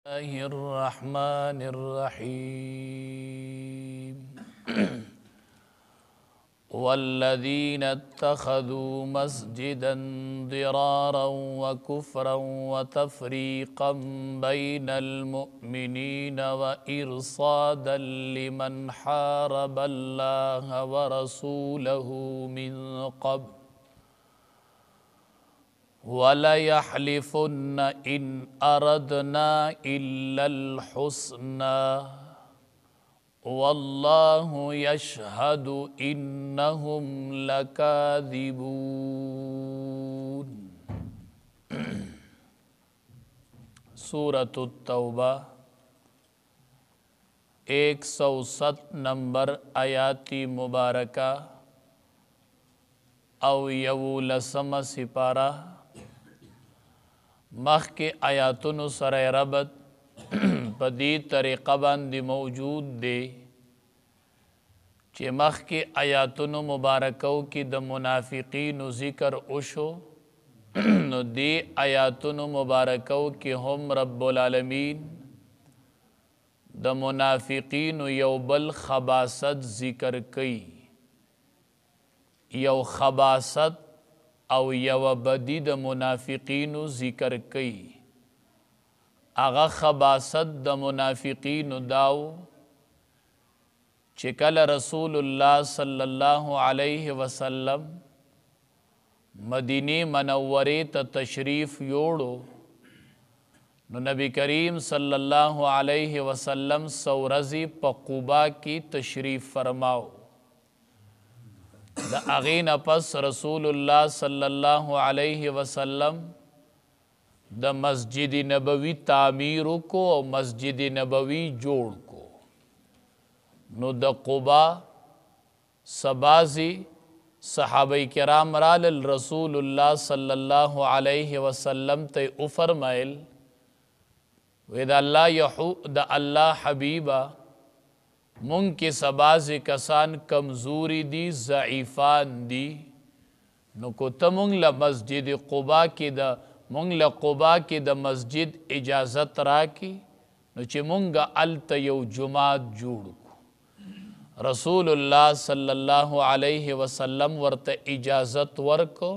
الله الرحمن الرحيم والذين اتخذوا مسجدا ضرارا وكفرا وتفريقا بين المؤمنين وإرصادا لمن حارب الله ورسوله من قبل وَلَيَحْلِفُنَّ إِنْ أَرَدْنَا إِلَّا الْحُسْنَى وَاللَّهُ يَشْهَدُ إِنَّهُمْ لَكَاذِبُونَ सूरत तौबा 107 नंबर आयाती मुबारका او یولسم سپارہ مخ کے آیاتونو سره ربط پدی طریقه باندې موجود دی چې مخ کے آیاتونو مبارکو کی د منافقینو ذکر اوشو نو دی آیاتونو مبارکو کی هم رب العالمین د منافقینو یو بل خباست ذکر کئی یو خباست او یو بدی د منافقینو ذکر کئی اغا خباست د منافقینو داو چکل رسول اللہ صلی اللہ علیہ وسلم مدینی منوری تا تشریف یوڑو نو نبی کریم صلی اللہ علیہ وسلم سورزی پا قبا کی تشریف فرماؤ دا اغین پس رسول اللہ صلی اللہ علیہ وسلم دا مسجد نبوی تعمیر کو اور مسجد نبوی جوڑ کو نو دا قبا سبازی صحابہ کرام رال رسول اللہ صلی اللہ علیہ وسلم تے افرمائل ویدہ اللہ حبیبہ مونږ کې سباز کسان کمزوری دی ضعیفان دی نو کو ته مونږ له مسجد قبا کې د مسجد اجازت راکې نو چې مونږ الته یو جماعت جوړ کو رسول الله صلی الله علیه وسلم ورته اجازت ورکو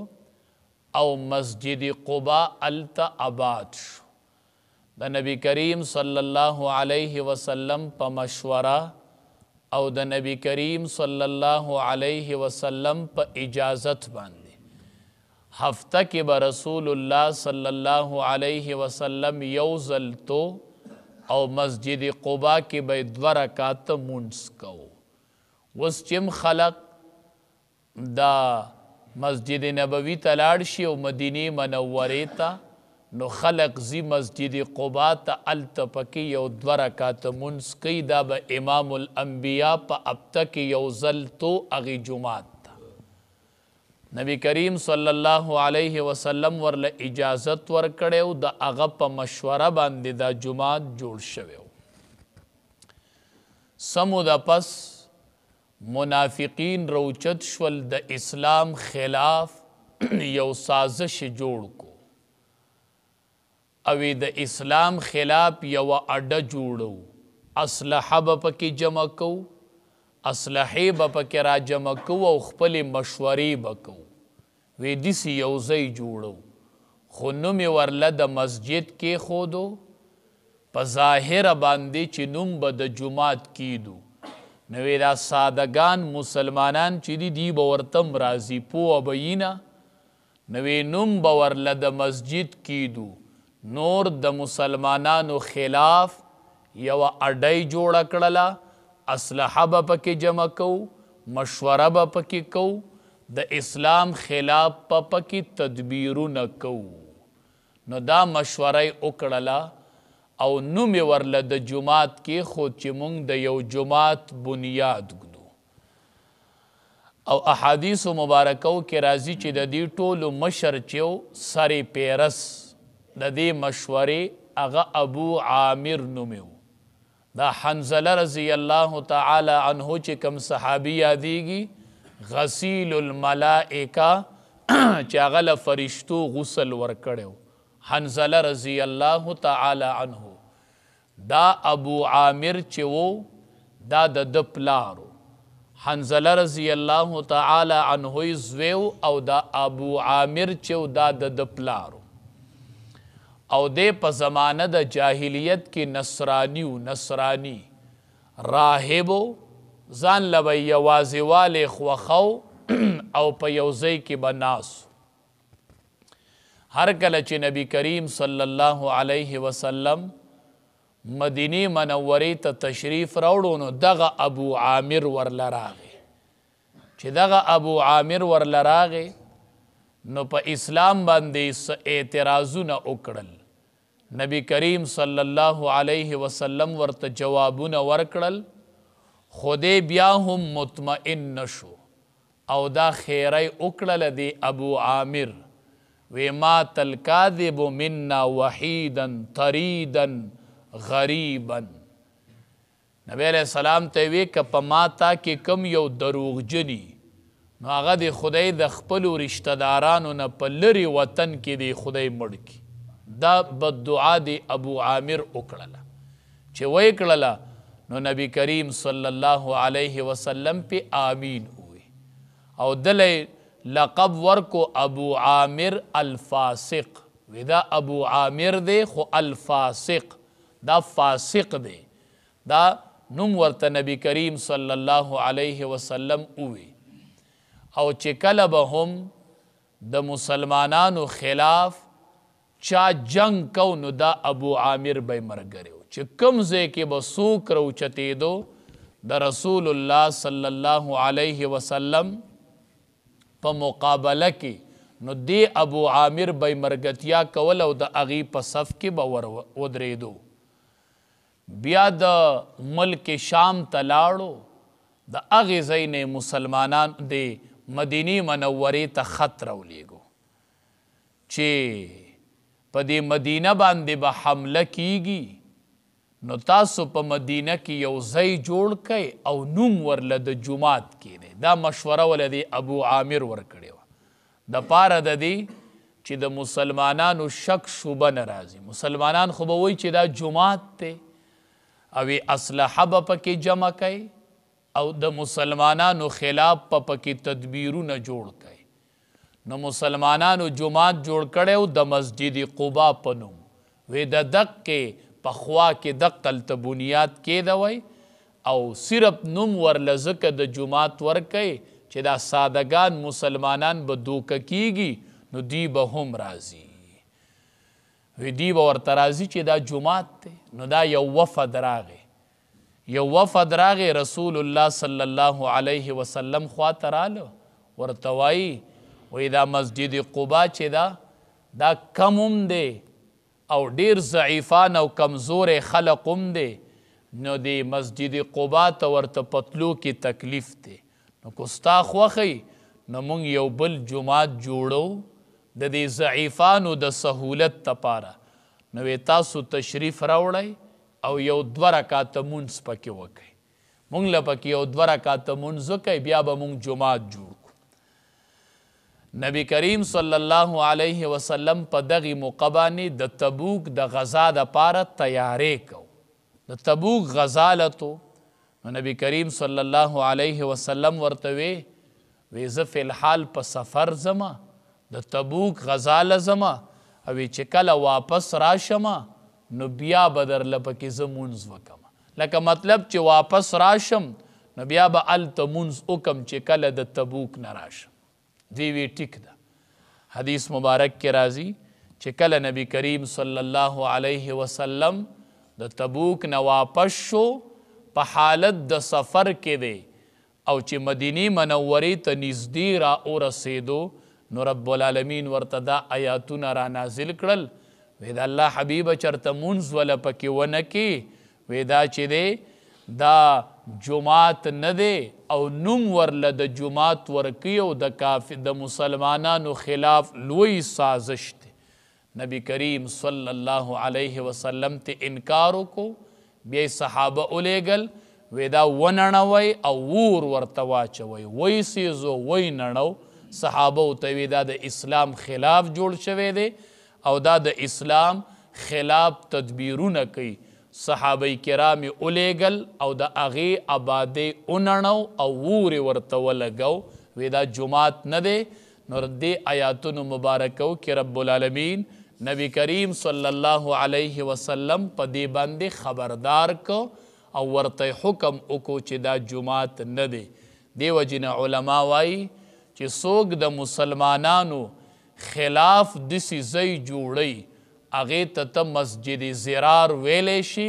او مسجد قبا الته آباد شو د نبی کریم صلی الله علیه وسلم په مشوره او د نبی کریم صلی اللہ علیہ وسلم پا اجازت باندے ہفتہ کے با رسول اللہ صلی اللہ علیہ وسلم یوزل تو او مسجد قبا کے با 2 رکعت منس کو وس چم خلق دا مسجد نبوی تلاڑشی او مدینی منوریتا نو خلق زی مسجد قبا تا التپکی یو 2 رکعت منس کئی دا با امام الانبیاء پا ابتک یو زلتو اغی جماعت تا نبی کریم صلی اللہ علیہ وسلم ورل اجازت ورکڑیو دا اغا پا مشورہ باندی دا جماعت جوڑ شویو سمو دا پس منافقین روچت شول دا اسلام خلاف یو سازش جوڑ کو اوی د اسلام خلاف یو اڈا جوڑو اسلحہ با پکی جمع کو اسلحی با پکی را جمع کو او خپل مشوری با کو وی دیسی یوزی جوڑو خونمی ورلا د مسجد کے خودو پا ظاہر باندی چی نم با د جماعت کی دو نوی دا سادگان مسلمانان چی دی باورتم رازی پو ابینا نوی نم باورلا د مسجد کی دو نور د مسلمانانو خلاف یو اڈائی جوڑا کڑلا اسلحہ با پکی جمع کو مشورہ با پکی کو د اسلام خلاف پا پکی تدبیرو نکو نو دا مشورہ اکڑلا او نومی ورل د جماعت کی خود چی مونگ د یو جماعت بنیاد گدو او احادیث و مبارکو کی رازی چی د دی طولو مشر چیو سری پیرس دا دی مشوری اغا ابو عامر نمیو دا حنزل رضی اللہ تعالی عنہ چی کم صحابی یادیگی غسیل الملائکہ چی اغل فرشتو غسل ورکڑیو حنزل رضی اللہ تعالی عنہ دا ابو عامر چې و دا د پلارو حنزله رضی الله تعالی عنه زویو او دا ابو عامر چې دا د پلارو او دې په زمانه د جاهلیت کې نصرانی راهبو ځان له به یوازې والې خوښو او په یو ځای کې به ناستو. هر کله چې نبی کریم صلی الله علیه وسلم مدینی منوری ته تشریف راوړو نو دغه ابو عامر ورله راغی. چې دغه ابو عامر ورله راغی نو په اسلام باندې اعتراضونه وکړل. نبی کریم صلی الله علیه وسلم ورته جوابونه ورکړل خو دې بیا هم مطمئن نشو او دا خیری وکړله دی ابو عامر وی مات الکاذب منا وحیدا طریدا غریبا. نبی علیہ السلام ته وی که په ماتا کې کم یو دروغجنی نو هغه د خدای د خپلو رشته دارانو نه په لرې وطن کې د خدای مړ کړي. دا بددعا د ابو عامر وکړله. چې وی کړله نو نبی کریم صلی الله علیه وسلم پې آمین وی او دلی لقب ورکو ابو عامر الفاسق. وی دا ابو عامر دی خو الفاسق دا فاسق دی. دا نوم ورته نبی کریم صلی الله علیه وسلم وی. او چې کله به هم د مسلمانانو خلاف چا جنگ کو نو دا ابو عامر به مرګری و. چې کوم ځای کې به څوک راوچتېدو د رسول الله صلی الله علیه وسلم په مقابله کې نو دی ابو عامر به مرګتیا کول او د هغې په صف کې به ودرېدو. بیا د ملک شام ته لاړو. د هغې ځای نه مسلمانان د مدینی منورې ته خط راولیږو چې په دې مدینه باندې به حمله کیږي نو تاسو په مدینه کې یو ځای جوړ کئ او نوم ورله د جومات کېږدئ. دا مشوره ول د ابو عامر ورکړې وه د پاره د دې چې د مسلمانانو شک شوبه نه راځي. مسلمانان خو به وایي چې دا جومات دی او اسلحه به پکې جمع کوي او د مسلمانانو خلاف په پکې تدبیرونه جوړ کوي. نو مسلمانانو جماعت جوړ کړی د مسجد قبا په نوم. وی د دقې په خوا کې دقلته بنیاد کېدوی او صرف نوم ورله ځکه د جماعت ورکوي چې دا سادهګان مسلمانان به دوکه کیږي نو دی به هم راځي. وی دی به ورته راځي چې دا جماعت دی. نو دا یو وفد راغی رسول الله صلی الله علیه وسلم خواته راله ورته وایي وی دا مسجد قبا چې دا کم هم دی او ډیر ضعیفان او کمزور خلق هم دی نو دی مسجد قبا ته ورته پتلو کې تکلیف دی. نو که ستا خوښی نو موږ یو بل جماعت جوړو د دې ضعیفانو د سهولت دپاره. نو تاسو تشریف راوړئ او یو 2 رکعاته مونځ پکې وکئ. موږ له پکې یو 2 رکعاته مونځ وکئ بیا به موږ جماعت جوړ کړو. نبی کریم صلی الله علیه وسلم په دغې موقع باندې د تبوک د غزا دپاره تیارې کو. د تبوک غزا لتو نو نبی کریم صلی الله علیه وسلم ورته وی زه فی الحال په سفر ځمه د تبوک غزا له ځمه او چې کله واپس راشمه نو بیا به درله پکې زه مونځ وکم. لکه مطلب چې واپس راشم نو بیا به هلته مونځ وکم چې کله د تبوک نه راشم. دی وی ټیک ده. حدیث مبارک کې راځي چې کله نبی کریم صلی الله علیه وسلم د تبوک نه واپس شو په حالت د سفر کې دی او چې مدینی منورې ته نږدې را ورسېدو نو رب العالمین ورته دا آیاتونه را نازل کړل. وی دا الله حبیبه چرته مونځ وله پکې ونه کې وی دا چې دی دا جماعت نه دی او نوم ورله د جماعت ورکی او د مسلمانانو خلاف لوی سازش دی. نبی کریم صلی الله علیه وسلم ته انکار وکړو. بیا صحابه ولیږل وی دا ونړوئ او اور ورته واچوئ. وی سیزو وی نړو. صحابه ته وی دا د اسلام خلاف جوړ شوی دی او دا د اسلام خلاف تدبیرونه کوي. صحابه کرام اولیگل او دا اغی آباده اوننو او وور ورته ولګو وی دا جماعت نه دی. نو دې آیاتونو مبارکو کې رب العالمین نبی کریم صلی الله علیه وسلم په دې باندې خبردار کو او ورته حکم وکړو چې دا جماعت نه دی. دیو جن علما وایي چې څوک د مسلمانانو خلاف داسې ځای جوړی هغې ته مسجد زرار ویلی شي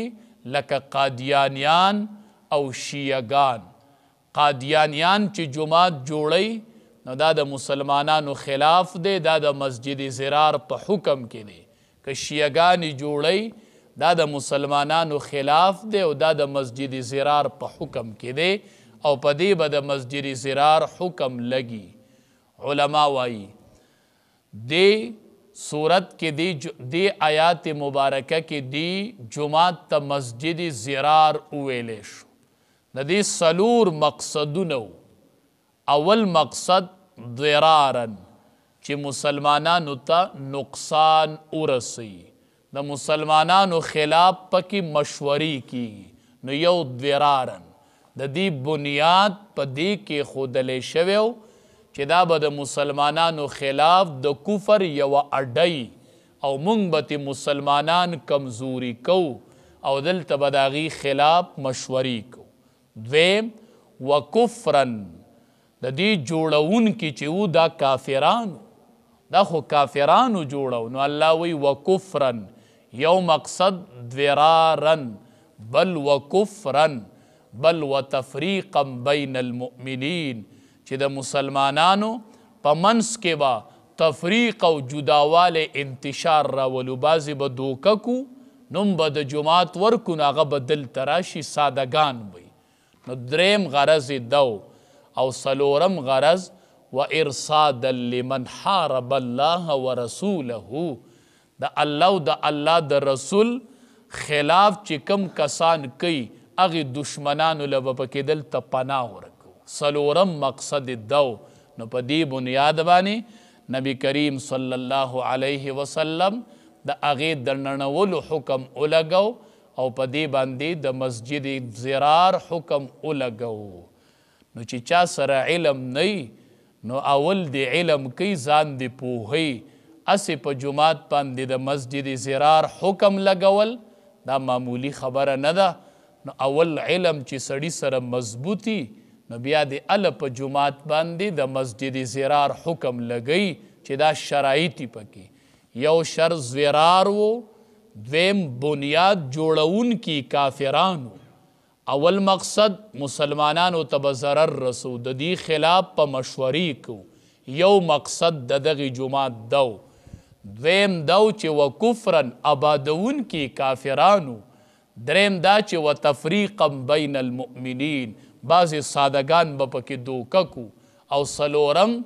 لکه قادیانیان او شیعګان. قادیانیان چې جماعت جوړی نو دا د مسلمانانو خلاف دی، دا د مسجد زرار په حکم کې دی. که شیعګانې جوړی دا د مسلمانانو خلاف دی او دا د مسجد زرار په حکم کې دی او په دې به د مسجد زرار حکم لګي. علما وایي دې صورت کې دی آیات مبارکه کې دی جماعت ته مسجد زرار وویلی شو. د دې څلور مقصدونه اول مقصد ضرارن چې مسلمانانو ته نقصان ورسي، د مسلمانانو خلاف پکې مشورې کیږي. نو یو ضرارن د دې بنیاد په دې کې ښودلی شوی و چې دا به د مسلمانانو خلاف د کفر یوه اډۍ او موږ به ترې مسلمانان کمزوري کوو او دلته به د هغې خلاف مشورې کوو. دویم وکفرن د دې جوړونکي چې وو دا کافرانو، دا خو کافرانو جوړو. نو الله وی وکفرن یو مقصد ضرارن بل وکفرن بل وتفریقا بین المؤمنین چې د مسلمانانو په منځ کې به تفریق او جداواله انتشار راولو. بعضې به دوکه کو نوم به د جماعت ورکو نو هغه به دلته راشي سادهګان وی. نو دریم غرض دو او څلورم غرض و ارصادا لمن حارب الله ورسوله، د الله او د الله د رسول خلاف چې کم کسان کوي هغې دشمنانو له به پکې دلته پناه ورکو. څلورم مقصد دو. نو په دې بنیاد باندې نبی کریم صلی الله علیه وسلم د هغې د ننولو حکم ولګو او په دې باندې د مسجد زرار حکم ولګو. نو چې چا سره علم نه نو اول د علم کوي ځان د پوهی. اسې په جماعت باندې د مسجد زرار حکم لګول دا معمولی خبره نه ده. نو اول علم چې سړي سره مضبوطي نو بیا د ال په جماعت باندې د مسجد زرار حکم لګی چې دا شرایطی پکې یو شر زرار وو، دویم بنیاد جوړون کی کافرانو. اول مقصد مسلمانانو ته به ضرر رسو، د دې خلاف په مشورې کو. یو مقصد د دغې جماعت دو. دویم دو چې و کفرن آبادون کی کافرانو. دریم دا چې و تفریقا بین المؤمنین بعضې سادهګان به پکې دوکه کو. او څلورم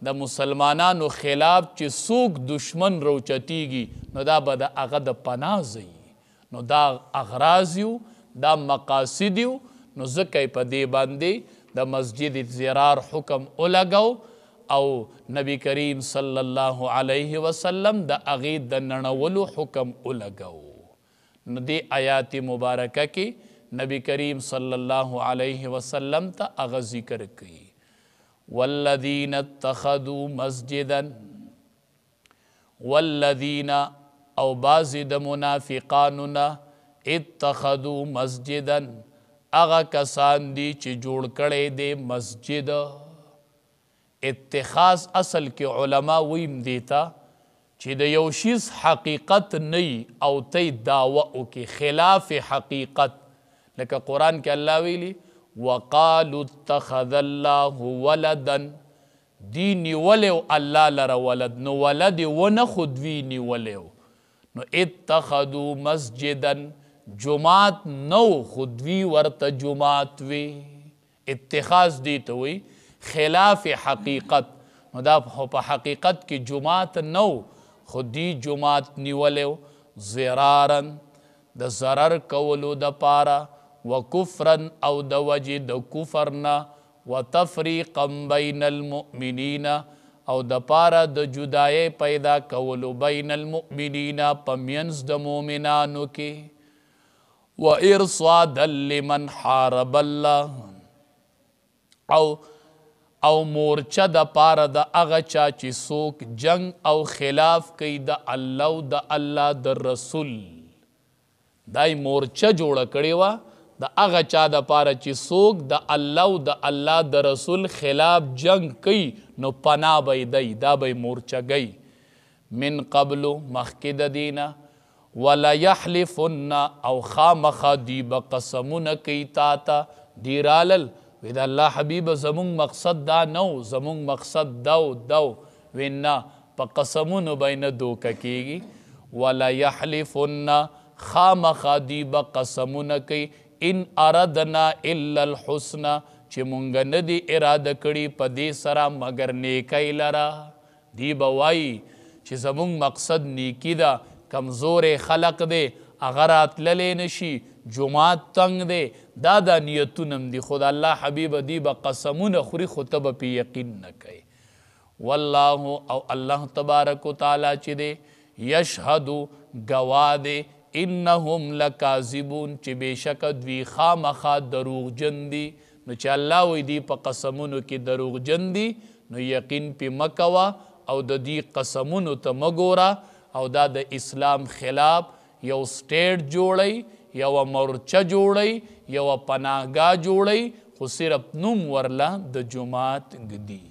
د مسلمانانو خلاف چې څوک دشمن روچتیږي نو دا به د هغه د پناه ځای. نو دا اغراض یو، دا مقاصد یو. نو ځکه په دې باندې د مسجد زرار حکم ولګو او نبی کریم صلی الله علیه وسلم د هغې د ننولو حکم ولګو. نو دې آیات مبارکه کې نبی کریم صلی الله علیه وسلم ته هغه ذکر کوي. والذین اتخذوا مسجدا، والذین او بعضې د منافقانو نه اتخذوا مسجدا اغا کسان دی چې جوړ کړی دی مسجد. اتخاذ اصل کې علما ویم دیتا چې د یو شیز حقیقت نی او تی دعوه وکړي خلاف حقیقت. لکه قرآن کې الله ویلی وقالوا اتخذ الله ولدا، دی نیولیو الله لره ولد. نو ولد ونه خود وی نیولیو. نو اتخذوا مسجدا جماعت نو خودوی ورته جماعت وی. اتخاذ دی ته وی خلاف حقیقت. نو دا په حقیقت کې جماعت نو خودی جماعت نیولیو. ضرارن د ضرر کولو د پاره، و کفرن او د وجه د کفرنا، و تفریقا بین المؤمنین او د پاره د جدای پیدا کولو بین المؤمنین په منځ د مؤمنانو کې. وإرصادا لمن حارب الله او مورچه د پاره د هغه چا چې څوک جنگ او خلاف کوي د الله او د الله د رسول دای مورچه جوړه کړې وه د هغه چا د پاره چې څوک د الله او د الله د رسول خلاف جنگ کوي نو پناه به یې دی دا به یې مورچګی من قبلو مخکې د دینه ولیحلفن او خامخا دی به قسمونه کوي تا ته دی رالل وی دا الله حبیب زمون مقصد دا نو زمون مقصد دو وی نه په قسمونو به نه دوکه کیږي ولیحلفن خامخا دی به قسمونه کوي ان اردنا الا الحسنى چې مونږ نه دی اراده کړي په دې سره مګر نیکی لره دی به وایي چې زمونږ مقصد نیکی ده کمزور خلق دی هغه راتللی نشي جماعت تنگ دی دا نیتونم دی خود الله حبیب دی به قسمونه خوري خو ته به پې یقین نه کوي والله او الله تبارک و تعالی چې دی یشهدو گواه دی انهم لکاذبون چې بېشکه دوی خامخا دروغجن دي نو چې الله وی دی په قسمونو کې دروغجن دي نو یقین پې مه کوه او د دې قسمونو ته مه ګوره او دا د اسلام خلاف یو سټیټ جوړی یو مورچه جوړی یو پناهګاه جوړی خو صرف نوم ورله د جماعت ږدي